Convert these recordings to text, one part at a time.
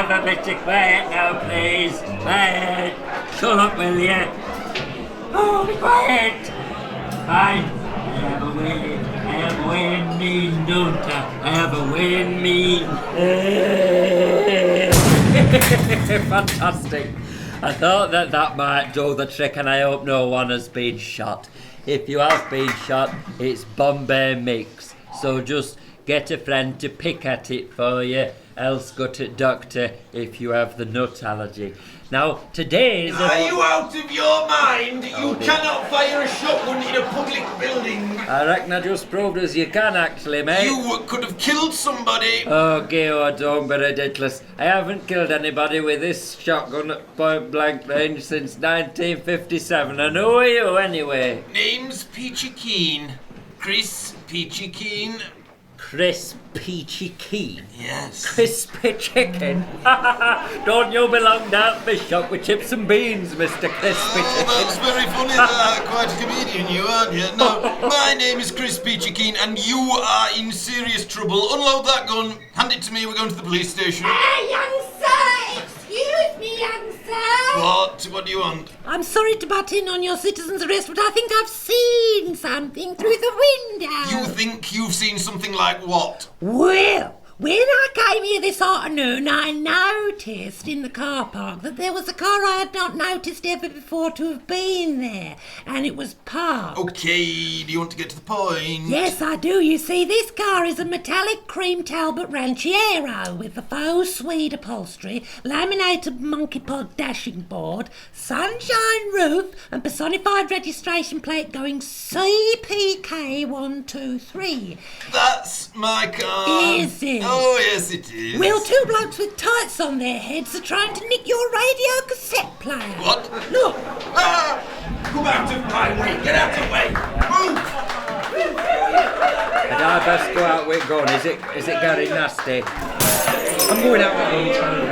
have a bit of quiet now, please? Quiet. Shut up, will you? Oh, be quiet. Fine. I have a way mean, don't I? I have a way mean. Fantastic. I thought that might do the trick, and I hope no one has been shot. If you have been shot, it's Bombay mix. So just get a friend to pick at it for you, else go to doctor if you have the nut allergy. Now, today's... Are you out of your mind? You cannot fire a shotgun in a public building. I reckon I just proved as you can, actually, mate. You could have killed somebody. Oh, Geo, don't be ridiculous. I haven't killed anybody with this shotgun at point blank range since 1957. And who are you, anyway? Name's Peachy-Keene. Chris Peachy-Keene. Chris Peachy-Keene? Yes. Crispy chicken? Don't you belong down Bishop with chips and beans, Mr. Crispy Chicken? That's very funny. Quite a comedian you, aren't you? No, my name is Chris Peachy-Keene and you are in serious trouble. Unload that gun. Hand it to me. We're going to the police station. Hey, young sir! Excuse me, young sir! What do you want? I'm sorry to butt in on your citizen's arrest, but I think I've seen something through the window. You think you've seen something like what? Well, when I came here this afternoon, I noticed in the car park that there was a car I had not noticed ever before to have been there, and it was parked. Okay, do you want to get to the point? Yes, I do. You see, this car is a metallic cream Talbot Ranchero with the faux suede upholstery, laminated monkey pod dashing board, sunshine roof, and personified registration plate going CPK123. That's my car. Is it? Oh, yes, it is. Well, two blokes with tights on their heads are trying to nick your radio cassette player. What? Look. Ah! Come out of my way. Get out of the way. Move. And I best go out with gun. Is it getting nasty? I'm going out with gun.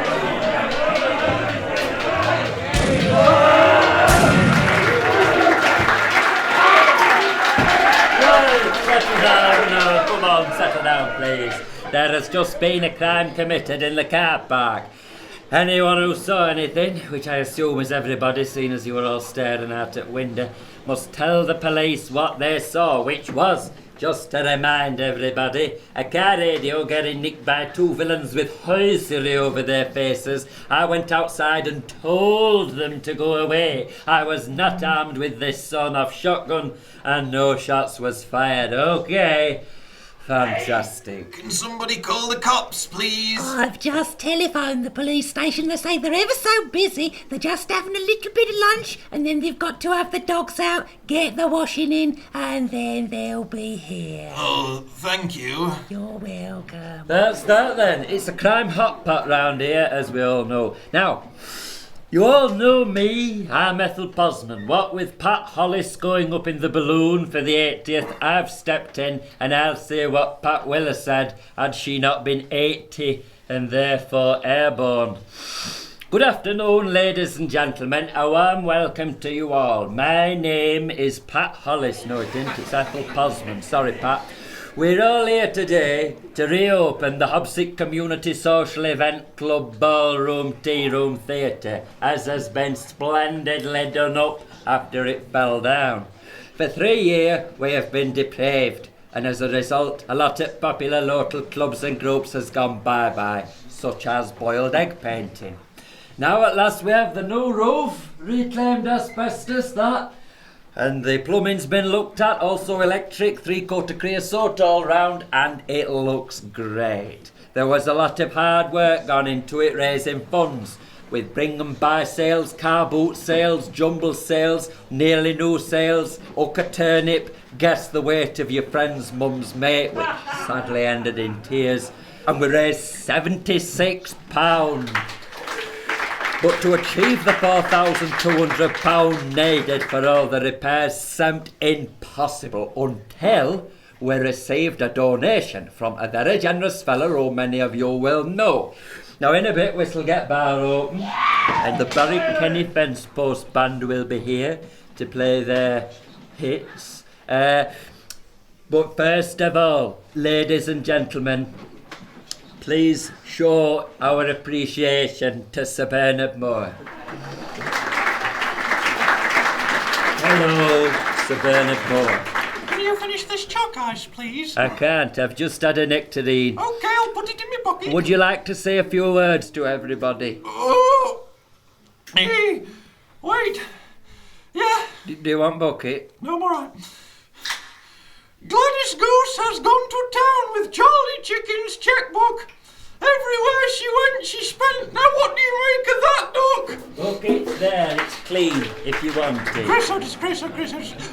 Settle down, no, come on, settle down, please. There has just been a crime committed in the car park. Anyone who saw anything, which I assume is everybody, seeing as you were all staring out at window, must tell the police what they saw, which was, just to remind everybody, a car radio getting nicked by two villains with hosiery over their faces. I went outside and told them to go away. I was not armed with this sawn-off shotgun, and no shots was fired. Okay. Fantastic. Can somebody call the cops, please? I've just telephoned the police station. They say they're ever so busy. They're just having a little bit of lunch, and then they've got to have the dogs out, get the washing in, and then they'll be here. Oh, thank you. You're welcome. That's that then. It's a crime hot pot round here, as we all know. Now, you all know me. I'm Ethel Posman. What with Pat Hollis going up in the balloon for the 80th, I've stepped in and I'll say what Pat Willer said had she not been 80 and therefore airborne. Good afternoon, ladies and gentlemen. A warm welcome to you all. My name is Pat Hollis. No, it isn't. It's Ethel Posman. Sorry, Pat. We're all here today to reopen the Hobsick Community Social Event Club Ballroom Tearoom Theatre, as has been splendidly done up after it fell down. For 3 years we have been depraved, and as a result a lot of popular local clubs and groups has gone bye-bye, such as boiled egg painting. Now at last we have the new roof, reclaimed asbestos, that. And the plumbing's been looked at, also electric, 3-coat of creosote all round, and it looks great. There was a lot of hard work gone into it, raising funds, with bring and buy sales, car boot sales, jumble sales, nearly new sales, hook a turnip, guess the weight of your friend's mum's mate, which sadly ended in tears, and we raised £76. But to achieve the £4,200 needed for all the repairs seemed impossible until we received a donation from a very generous fella who many of you will know. Now in a bit we shall get bar open and the Barry Kenny Fence Post Band will be here to play their hits. But first of all, ladies and gentlemen, please show our appreciation to Sir Bernard Moore. Hello, Sir Bernard Moore. Can you finish this chalk ice, please? I can't, I've just had a nectarine. Okay, I'll put it in my pocket. Would you like to say a few words to everybody? Oh! Hey, wait. Yeah, Do you want bucket? no, I'm all right. Gladys Goose has gone to town with Charlie Chicken's checkbook. Everywhere she went, she spent. Now, what do you make of that, Doc? Bucket's there, it's clean, if you want it. Creosote is creosote.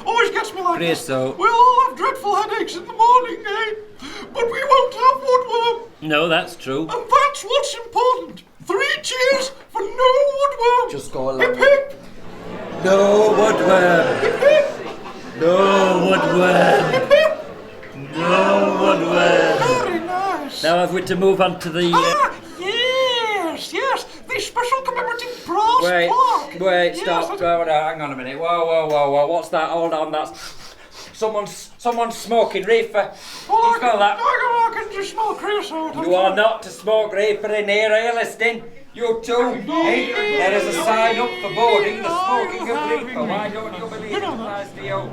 Always gets me like this. Creosote. We'll all have dreadful headaches in the morning, eh? But we won't have woodworm. No, that's true. And that's what's important. 3 cheers for no woodworm. Just go along. Hip hip. No woodworm. Hip hip. No woodworm. Hip hip. No woodworm. Very nice. Now have we to move on to the... Yes. The special commemorative brass plaque. Wait, Yes, stop. Hang on a minute. Whoa. What's that? Hold on, that's... Someone's smoking reefer. Well, You smell that? I can just smell creosote. You are not to smoke reefer in here, are you listening? You too. Hey, there is a sign up for boarding the smoking of reefer. Why don't you believe it applies to you?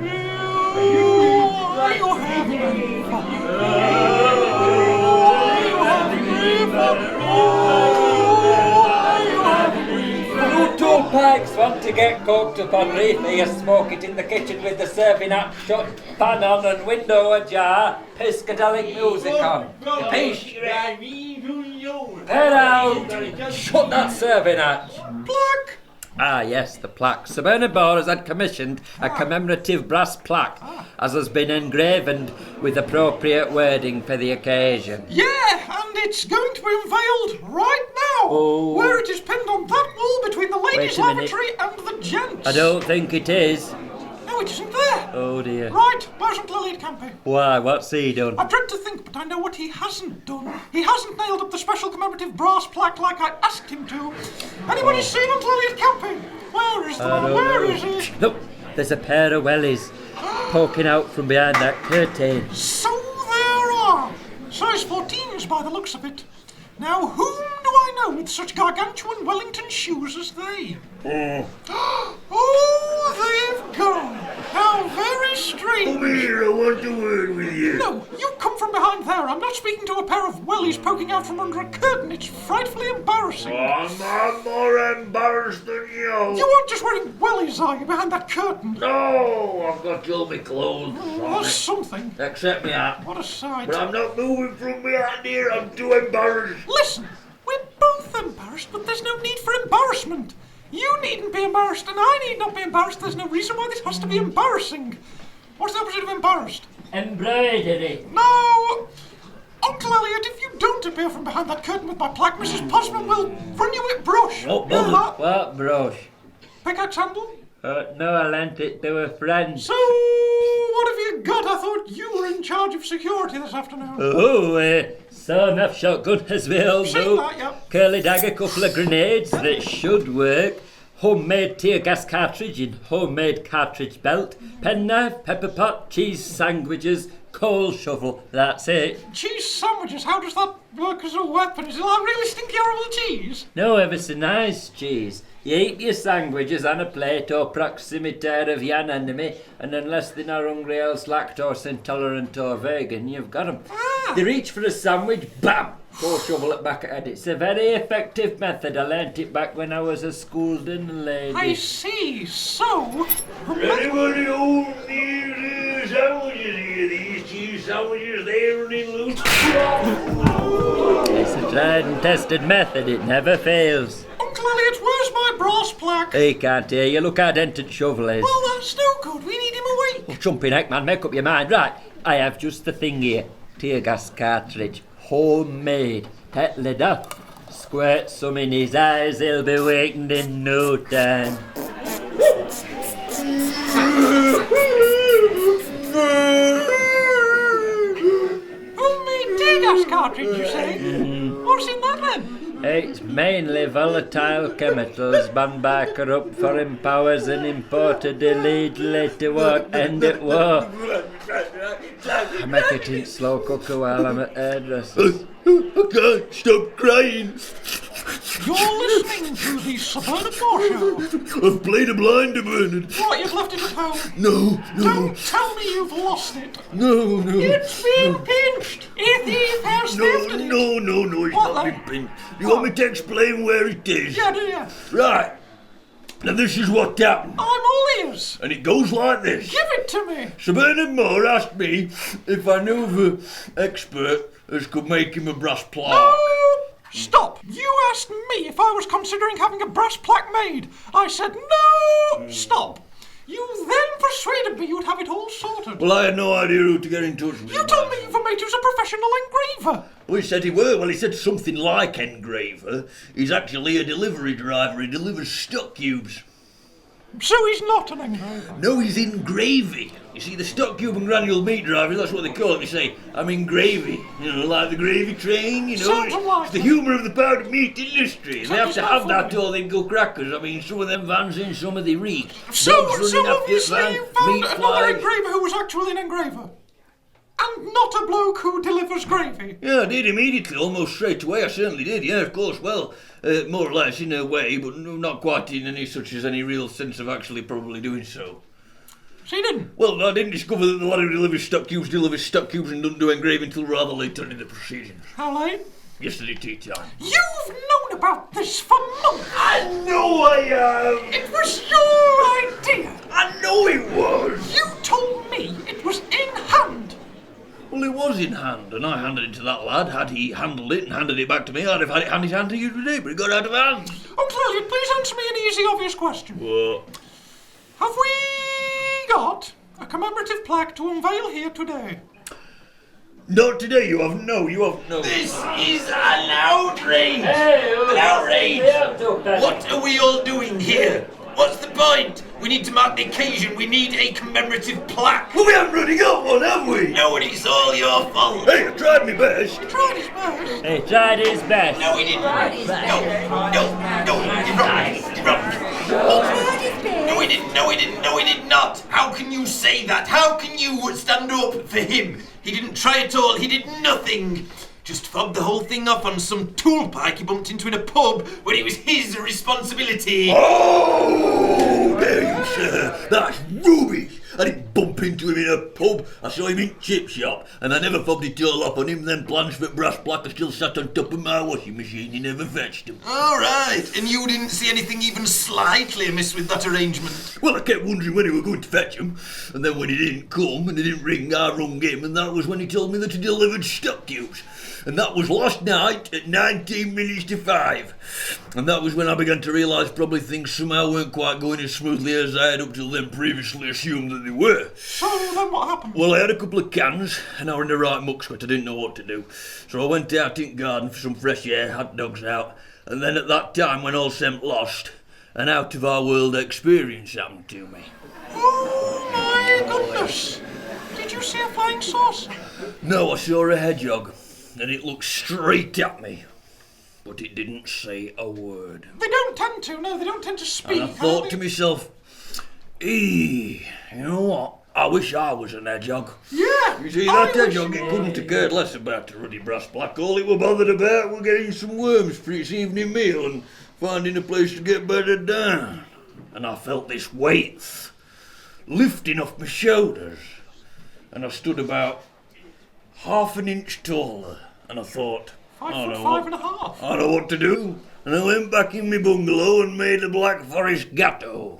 You two pikes want to get coked up on reefer, you smoke it in the kitchen with the serving hat shut, pan on and window ajar, psychedelic music on. Peace! Head out! Shut that serving hatch! Plaque. Ah, yes, the plaque. Sir Bernard Moore has had commissioned a commemorative brass plaque, as has been engraven with appropriate wording for the occasion. Yeah, and it's going to be unveiled right now, where it is pinned on that wall between the ladies' Wait a minute. lavatory and the gents. I don't think it is. No, it isn't there. Oh dear. Right, where's Uncle Elliot Campey? Why, what's he done? I dread to think, but I know what he hasn't done. He hasn't nailed up the special commemorative brass plaque like I asked him to. Anybody seen Uncle Elliot Campey? Where is the man? Where is he? Look, there's a pair of wellies poking out from behind that curtain. So there are. Size 14s by the looks of it. Now, whom do I know with such gargantuan Wellington shoes as they? Oh, they've gone. How very strange. Come here, I want to word with you. No, you come from behind there. I'm not speaking to a pair of wellies poking out from under a curtain. It's frightfully embarrassing. I'm more embarrassed than you. You aren't just wearing wellies, are you, behind that curtain? No, I've got all my clothes Well, on that's it. something. Except me hat. What a sight. But I'm not moving from behind here. I'm too embarrassed. Listen, we're both embarrassed, but there's no need for embarrassment. You needn't be embarrassed, and I need not be embarrassed. There's no reason why this has to be embarrassing. What's the opposite of embarrassed? Embroidery. No! Uncle Elliot, if you don't appear from behind that curtain with my plaque, Mrs. Posman will run you with brush. Oh, Hear that? what brush? Pickaxe handle? No, I lent it to a friend. So, what have you got? I thought you were in charge of security this afternoon. Sawn off shotgun as we all Seen know. that, yeah. Curly dagger, couple of grenades that should work. Homemade tear gas cartridge in homemade cartridge belt. Penknife, pepper pot, cheese sandwiches, coal shovel. That's it. Cheese sandwiches, how does that work as a weapon? Is it like really stinky horrible cheese? No, ever so nice cheese. You eat your sandwiches on a plate or proximity of your enemy, and unless they're not hungry, else lactose intolerant or vegan, you've got 'em. They reach for a sandwich, bam! Go shovel it back at head. It's a very effective method. I learnt it back when I was a school dinner lady. I see. So, Anybody who needs sandwiches here? These cheese sandwiches, they're running loose. It's a tried and tested method. It never fails. Uncle Elliot, where's my brass plaque? He can't hear you. Look how dented shovel is. Well, that's no good. We need him awake. Oh, jumping heck, man. Make up your mind. Right, I have just the thing here. Tear gas cartridge. Homemade. Het lid up. Squirt some in his eyes. He'll be wakened in no time. Homemade tear gas cartridge, you say? What's in that then? It's mainly volatile chemicals banned by corrupt foreign powers and imported illegally to what end at war. I make it in slow cooker while I'm at hairdressers. I can't stop crying. You're listening to the Suburban Moore Show. I've played a blinder, Bernard. What, you've left it at home? No. Don't tell me you've lost it. No. It's been pinched. A thief has thefted it. No, it's What, not like- been pinned. You want me to explain where it is? Yeah, do you? Right. Now this is what happened. I'm all ears. And it goes like this. Give it to me. Sir Bernard Moore asked me if I knew of an expert as could make him a brass plaque. No! Stop. You asked me if I was considering having a brass plaque made. I said no! Stop. You then persuaded me you'd have it all sorted. Well, I had no idea who to get in touch with. You told me you've a mate who's a professional engraver. Well, he said he were. Well, he said something like engraver. He's actually a delivery driver. He delivers stock cubes. So he's not an engraver. No, he's engraving. You see, the stock cube and granule meat drivers, that's what they call it. They say, I'm engraving. You know, like the gravy train, you know. Sounds like It's the it. humour of the powdered meat industry. They have it's to not have that funny. or they go crackers. I mean, some of them vans in, some of the reek. So Dogs running after obviously van, you found meat another flies. engraver who was actually an engraver. And not a bloke who delivers gravy. Yeah, I did immediately, almost straight away. I certainly did, yeah, of course. Well, more or less in a way, but not quite in any such as any real sense of actually probably doing so. So you didn't? Well, I didn't discover that the lad who delivers stock cubes and doesn't do engraving until rather late on in the proceedings. How late? Yesterday tea time. You've known about this for months. I know I have! It was your idea. I know it was! You told me it was in hand. Well, it was in hand, and I handed it to that lad. Had he handled it and handed it back to me, I'd have had it hand in hand to you today, but it got out of hand. Uncle Elliot, please answer me an easy, obvious question. What? Have we got a commemorative plaque to unveil here today? Not today, you haven't. No, you haven't. No. This is an outrage! Hey, An outrage! What are we all doing here? What's the point? We need to mark the occasion. We need a commemorative plaque. Well, we haven't really got one, have we? No, and it's all your fault. Hey, I tried my best. He tried his best. He tried his best. No, he didn't. No, you're wrong. You're wrong. No, he didn't. No, he did not. How can you say that? How can you stand up for him? He didn't try at all. He did nothing. Just fobbed the whole thing off on some tool pike he bumped into in a pub when it was his responsibility. Oh, there you, sir. That's rubbish. I didn't bump into him in a pub. I saw him in chip shop, and I never fobbed it all up on him. Then plans for brass plaque are still sat on top of my washing machine. He never fetched them. All right, and you didn't see anything even slightly amiss with that arrangement? Well, I kept wondering when he were going to fetch him, and then when he didn't come and he didn't ring, I rung him, and that was when he told me that he delivered stock cubes. And that was last night at 19 minutes to 5. And that was when I began to realise probably things somehow weren't quite going as smoothly as I had up till then previously assumed that they were. So then what happened? Well, I had a couple of cans, and I were in the right muck sweat. I didn't know what to do. So I went out in the garden for some fresh air, had dogs out, and then at that time when all seemed lost, an out-of-our-world experience happened to me. Oh my goodness. Did you see a flying saucer? No, I saw a hedgehog, and it looked straight at me, but it didn't say a word. They don't tend to, no, they don't tend to speak. And I thought to myself, you know what? I wish I was an hedgehog. Yeah. You see, I that wish hedgehog, you it were. couldn't have cared less about the ruddy brass plaque. All it were bothered about were getting some worms for its evening meal and finding a place to get bedded down. And I felt this weight lifting off my shoulders. And I stood about half an inch taller. And I thought, I don't know what- 5'5.5". I know what to do. And I went back in my bungalow and made a Black Forest gateau.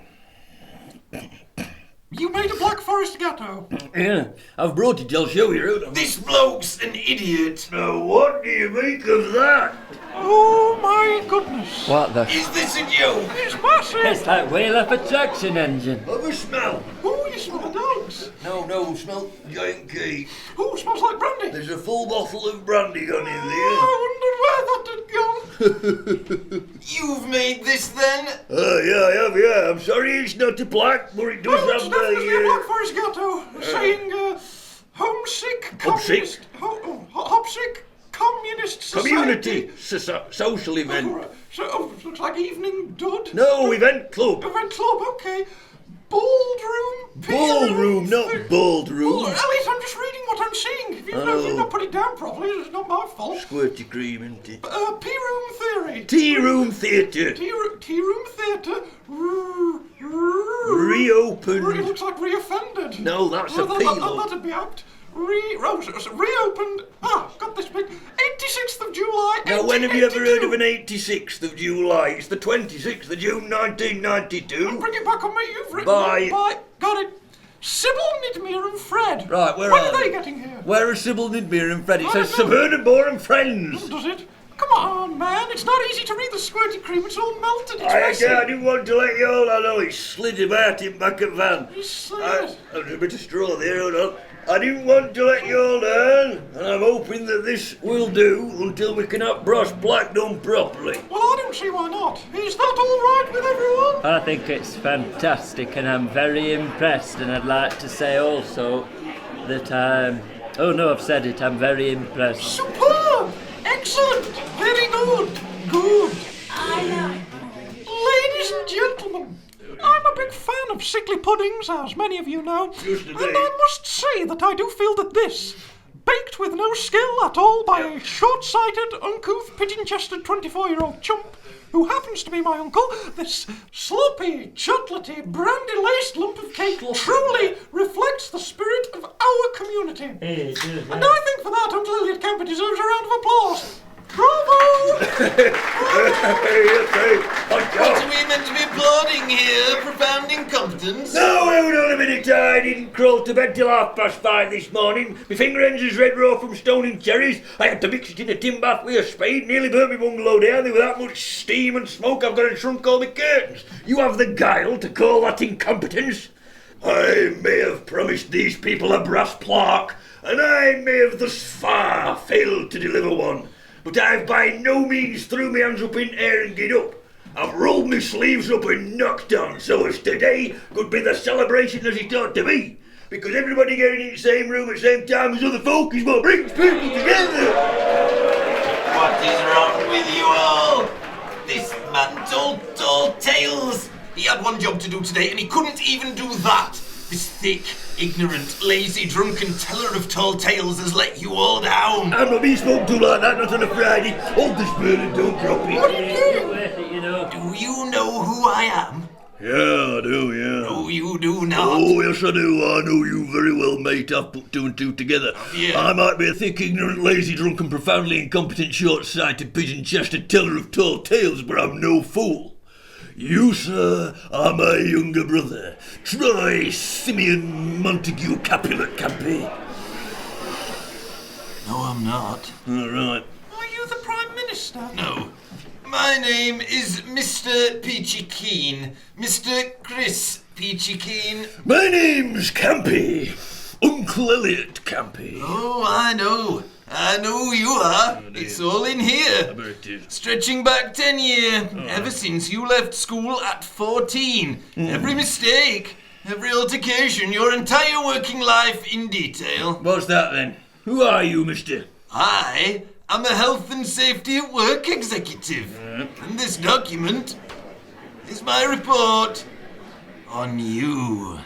You made a Black Forest gateau. Yeah, I've brought it, I'll show you. This bloke's an idiot. Now, what do you make of that? Oh my goodness. What the? Is this a joke? It's massive. It's like wheel up a traction engine. Have a smell. Oh, you smell the dogs. No, smell giant cake. Oh, it smells like brandy. There's a full bottle of brandy on in there. I wondered where that had gone. You've made this then? Yeah, I have, yeah. I'm sorry it's not a plaque, but it does Well, it's have definitely a the... Black Forest gateau saying homesick communist... Hobsick communist society. Community social event. So, looks like evening dud. No, event club. Event club, okay. Ballroom, not ballroom. Elliot, I'm just reading what I'm seeing. If you've not put it down properly, it's not my fault. Squirty cream, isn't it? P-room theory. Tearoom theatre. Tearoom theatre. Reopened. It looks like reoffended. No, that's a peel. That'd be apt. Reopened. Got this bit. 86th of July. Now, when have you ever heard of an 86th of July? It's the 26th of June, 1992. Bring it back on me. You've written it. Got it. Sybil, Nidmere and Fred. Right, where when are they getting here? Where are Sybil, Nidmere and Fred? It says Suburban and Friends. Does it? Come on, man. It's not easy to read the squirty cream. It's all melted. It's I messy. didn't want to let you all know it slid about in back of van. He slid. There's a bit of straw there, hold on. I didn't want to let you all down, and I'm hoping that this will do until we can have brass plaque done properly. Well, I don't see why not. Is that all right with everyone? I think it's fantastic and I'm very impressed, and I'd like to say also that I've said it, I'm very impressed. Superb! Excellent! Very good! Good! Ladies and gentlemen, I'm a big fan of sickly puddings, as many of you know, and I must say that I do feel that this, baked with no skill at all by a short-sighted, uncouth, pigeon-chested 24-year-old chump, who happens to be my uncle, this sloppy, chocolatey, brandy-laced lump of cake truly reflects the spirit of our community. And I think for that, Uncle Elliot Campey deserves a round of applause. Bravo! What are we meant to be applauding here? Profound incompetence? No, hold on a minute. I didn't crawl to bed till 5:30 this morning. My finger ends as red raw from stoning cherries. I had to mix it in a tin bath with a spade. Nearly burnt my bungalow down. There was that much steam and smoke I've got to shrunk all my curtains. You have the guile to call that incompetence? I may have promised these people a brass plaque, and I may have thus far failed to deliver one. But I've by no means threw my hands up in air and get up. I've rolled my sleeves up and knocked on, so as today could be the celebration as it ought to be. Because everybody getting in the same room at the same time as other folk is what brings people together. What is wrong with you all? This man told tall tales. He had one job to do today and he couldn't even do that. This thick, ignorant, lazy, drunken teller of tall tales has let you all down. I'm not being spoken to like that, not on a Friday. Hold this bird and don't drop it. What are you doing? Do you know who I am? Yeah, I do, yeah. No, you do not. Oh, yes, I do. I know you very well, mate. I've put two and two together. Yeah. I might be a thick, ignorant, lazy, drunken, profoundly incompetent, short-sighted, pigeon-chested teller of tall tales, but I'm no fool. You, sir, are my younger brother, Troy Simeon Montague Capulet Campey. No, I'm not. All right. Are you the Prime Minister? No. My name is Mr. Peachy-Keene. Mr. Chris Peachy-Keene. My name's Campey. Uncle Elliot Campey. Oh, I know. I know who you are. It's all in here. I bet it is. Stretching back 10 years. Ever since you left school at 14. Every mistake, every altercation, your entire working life in detail. What's that then? Who are you, mister? I am a health and safety at work executive. And this document is my report on you.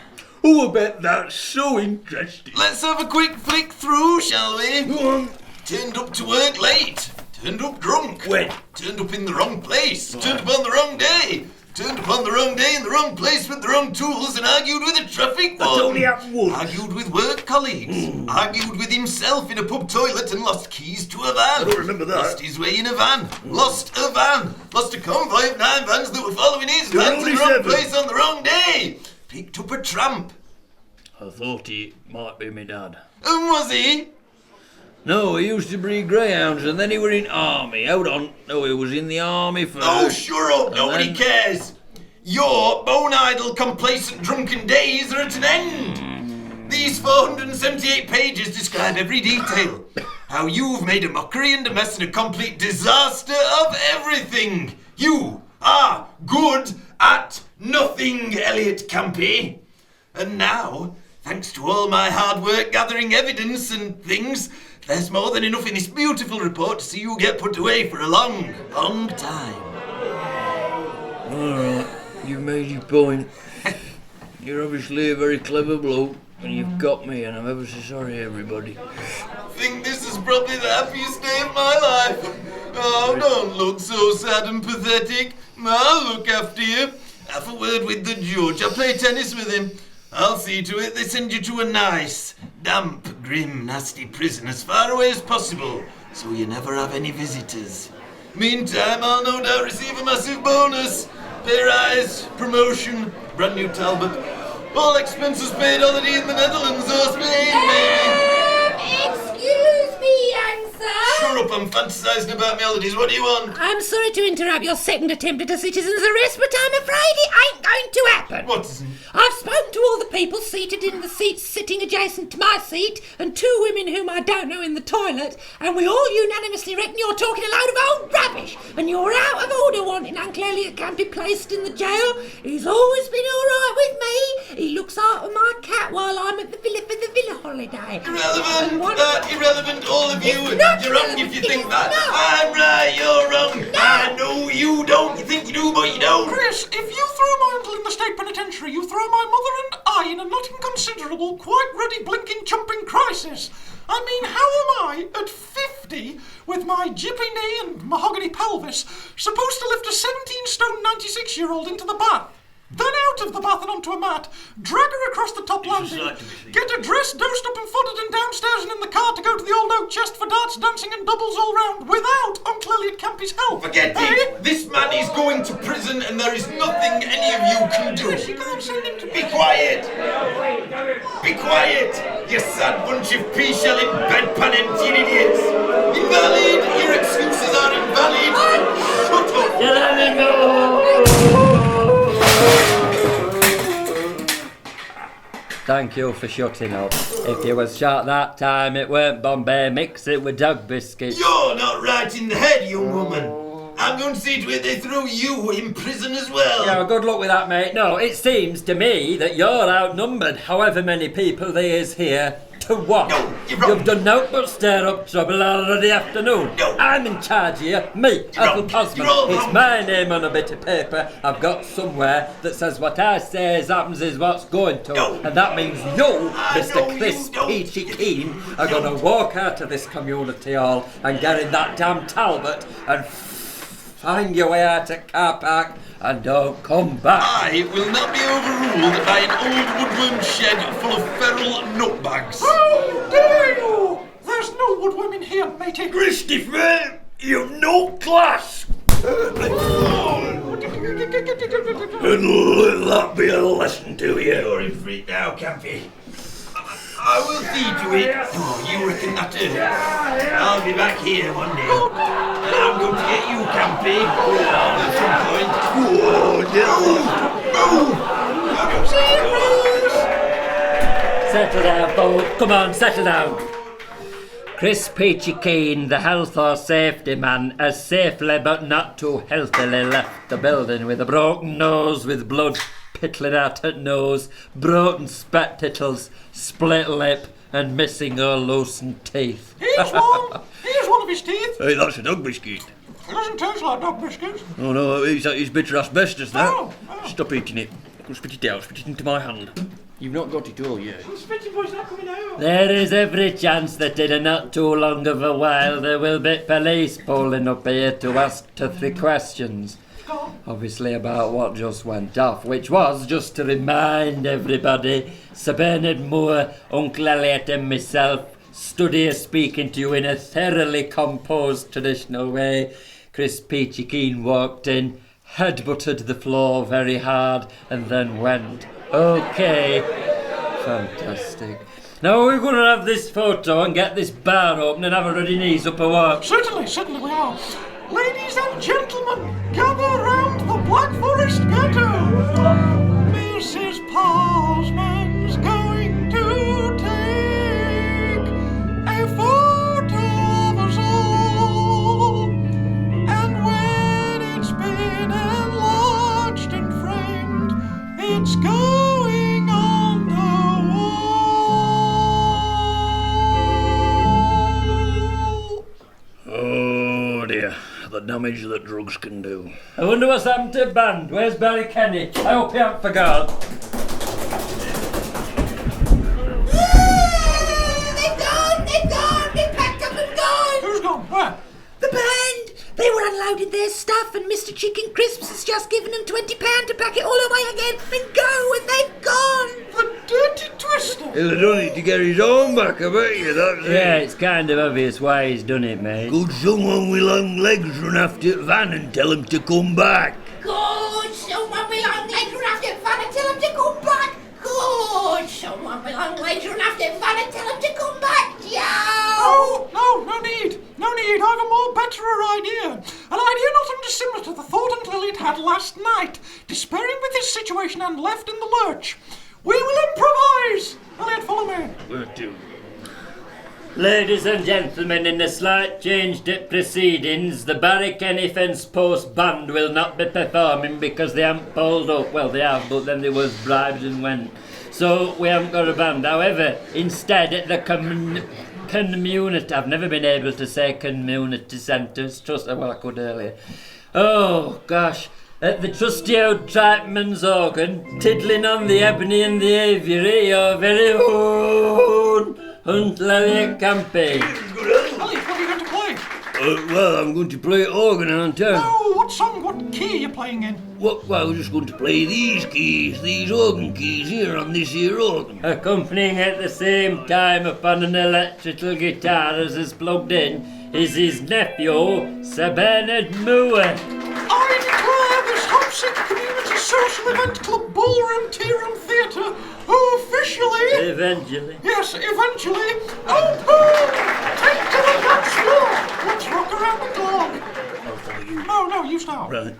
Oh, I bet that's so interesting. Let's have a quick flick through, shall we? Go on. Turned up to work late. Turned up drunk. When? Turned up in the wrong place. Turned up on the wrong day. Turned up on the wrong day in the wrong place with the wrong tools and argued with a traffic That's warden. only happened once. Argued with work colleagues. Argued with himself in a pub toilet and lost keys to a van. I don't remember that. Lost his way in a van. Lost a van. Lost a convoy of 9 vans that were following his There van were to the only wrong 7. place on the wrong day. Picked up a tramp. I thought he might be my dad. And was he? No, he used to breed greyhounds and then he were in army. Hold on. No, he was in the army first. Oh, shut up. And Nobody then- cares. Your bone-idle, complacent, drunken days are at an end. These 478 pages describe every detail. How you've made a mockery and a mess and a complete disaster of everything. You are good at nothing, Elliot Campey. And now, thanks to all my hard work gathering evidence and things, there's more than enough in this beautiful report to see you get put away for a long, long time. All right. You've made your point. You're obviously a very clever bloke, and you've got me, and I'm ever so sorry, everybody. I think this is probably the happiest day of my life. Oh, don't look so sad and pathetic. I'll look after you. Have a word with the judge. I'll play tennis with him. I'll see to it they send you to a nice, damp, grim, nasty prison as far away as possible, so you never have any visitors. Meantime, I'll no doubt receive a massive bonus. Pay rise, promotion, brand new Talbot. All expenses paid holiday in the Netherlands or Spain, maybe. Excuse me, young sir. Shut up, I'm fantasizing about my holidays. What do you want? I'm sorry to interrupt your second attempt at a citizen's arrest, but I'm afraid it ain't going to happen. What isn't? I've spoken to all the people seated in the seats sitting adjacent to my seat and two women whom I don't know in the toilet, and we all unanimously reckon you're talking a load of old rubbish and you're out of order wanting Uncle Elliot Campey placed in the jail. He's always been all right with me. He looks after my cat while I'm at the villa for the villa holiday. Irrelevant, all of you. It's not You're wrong irrelevant, if you think it's that. not. I'm right, you're wrong. No. I know you don't. You think you do, but you don't. Chris, if you throw my uncle in the state penitentiary, you throw my mother and I in a not inconsiderable, quite ready blinking chumping crisis. I mean, how am I, at 50, with my jippy knee and mahogany pelvis, supposed to lift a 17-stone 96-year-old into the bath? Then out of the bath and onto a mat, drag her across the top landing, get her dressed, dosed up and footed and downstairs and in the car to go to the old oak chest for darts, dancing and doubles all round, without Uncle Elliot Campey's help. Forget it. This man is going to prison and there is nothing any of you can do. Chris, you can't send him to Be quiet. Be quiet. You sad bunch of pea-shelling, bedpan emptying idiots. Invalid. Your excuses are invalid. Shut up. You let me go! Thank you for shutting up. If you was shot that time, it weren't Bombay mix, it were dog biscuits. You're not right in the head, young woman. I'm going to see to it they throw you in prison as well. Yeah, well, good luck with that, mate. No, it seems to me that you're outnumbered, however many people there is here, to one. No, you're wrong. You've done nought but stir up trouble all of the afternoon. No. I'm in charge here. Me, Ethel wrong. Posman. You're all It's wrong. my name on a bit of paper I've got somewhere that says what I say is happens is what's going to. No. And that means you, I Mr. know you Chris don't. Peachy-Keene, are going to walk out of this community hall and get in that damn Talbot and find your way out of car park and don't come back. I will not be overruled by an old woodworm shed full of feral nutbags. How dare you! There's no woodworm in here, matey. Christopher, you've no class! And let that be a lesson to you. You're in for it now, Campy. I will see to it. Oh, you reckon that is? I'll be back here one day. And I'm going to get you, Campy. At some point. Settle down, folks. Come on, settle down. Chris Peachy-Keene, the health or safety man, has safely but not too healthily left the building with a broken nose with blood pittling out at nose, broken spectacles, split lip and missing or loosened teeth. Here's one. Here's one of his teeth. Hey, that's a dog biscuit. It doesn't taste like dog biscuits. Oh no, he's bitter asbestos now. Oh. Stop eating it. Go spit it out, spit it into my hand. You've not got it all yet. The spitting boy's not coming out. There is every chance that in a not too long of a while there will be police pulling up here to ask 2-3 questions. Obviously about what just went off, which was just to remind everybody, Sir Bernard Moore, Uncle Elliot and myself stood here speaking to you in a thoroughly composed traditional way. Chris Peachy-Keene walked in, headbutted the floor very hard and then went, okay. Fantastic. Now we're going to have this photo and get this bar open and have a ruddy knees up a walk. Certainly we are. Ladies and gentlemen, gather round the Black Forest Gateau. Mrs. Posman's going to take a photo of us all. And when it's been enlarged and framed, it's going on the wall. Oh dear, the damage that drugs can do. I wonder what's happened to band. Where's Barry Kenny? I hope he hasn't forgot. their stuff, and Mr. Chicken Crisps has just given them £20 to pack it all away again and go, and they've gone. The dirty twister. He'll have done it to get his own back, I bet you, that's Yeah, it. it's kind of obvious why he's done it, mate. Could someone with long legs run after the van and tell him to come back? Good, someone with long legs run after the van and tell them to come back. Good, someone with long legs run after the van and tell them to come back. Joe! No need. No need. I've a more betterer idea. An idea not undissimilar to the thought Uncle Elliot had last night, despairing with his situation and left in the lurch. We will improvise. Elliot, follow me. Where to? Ladies and gentlemen, in a slight change to proceedings, the Barry-Kenny Fence Post Band will not be performing because they haven't pulled up. Well, they have, but then there was bribes and went. So we haven't got a band. However, instead at the community, I've never been able to say community centres, well I could earlier. Oh gosh, at the trusty old Tripeman's organ, tiddling on the ebony and the aviary, your very own Uncle Elliot Campey. Elliot, what are you going to play? Well, I'm going to play organ, aren't I? Oh, what song, what key are you playing in? Well, I'm just going to play these keys, these organ keys here on this here organ. Accompanying at the same time upon an electrical guitar as is plugged in is his nephew, Sir Bernard Moore. I declare this Hobsick Community Social Event Club Ballroom Tearoom Theatre officially... Eventually. Yes, eventually. Open! Take to the dance floor! Let's rock around the clock! I'll follow you. No, you start. Right.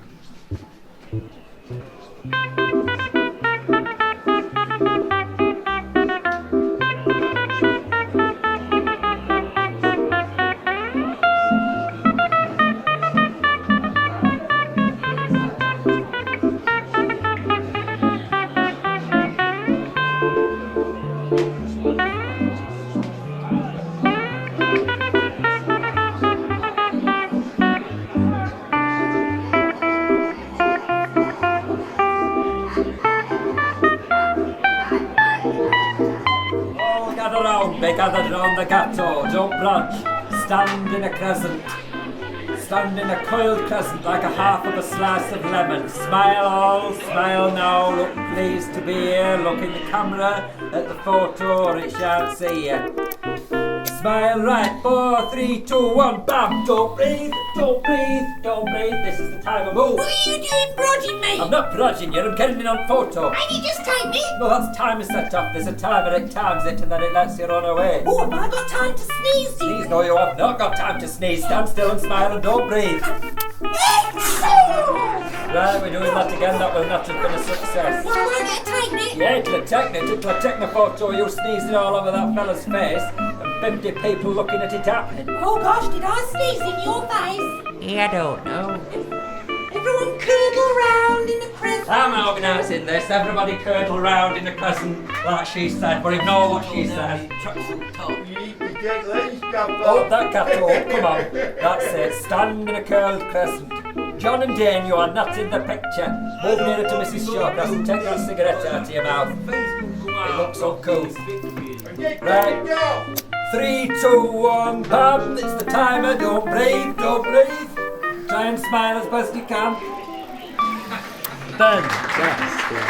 They gathered round the gateau, don't branch, stand in a crescent. Stand in a coiled crescent like a half of a slice of lemon. Smile all, smile now, look pleased to be here. Look in the camera at the photo or it shan't see you. Smile right, 4, 3, 2, 1, bam! Don't breathe, don't breathe, don't breathe. This is the time of move. What are you doing, prodding me? I'm not prodding you, I'm getting it on photo. And you just take me? No, that's timer set off. There's a timer, it times it and then it lets you run away. Oh, have I got time to sneeze? Sneeze? No, you have not got time to sneeze. Stand still and smile and don't breathe. Right, we're doing that again. That will not have been a success. Well, won't it take me? Yeah, it'll take the photo. You sneezing all over that fella's face and 50 people looking at it happening. Oh gosh, did I sneeze in your face? Yeah, I don't know. Everyone curdle round in the crescent. I'm organising this. Everybody curdle round in a crescent, like she said, but ignore what she said. Oh, that capital, come on. That's it. Stand in a curled crescent. John and Dane, you are not in the picture. Move nearer to Mrs. Shawcross and take that cigarette out of your mouth. It looks so cool. Right. 3, 2, 1, bam. It's the timer. Don't breathe, don't breathe. Try and smile as best you can. Fantastic.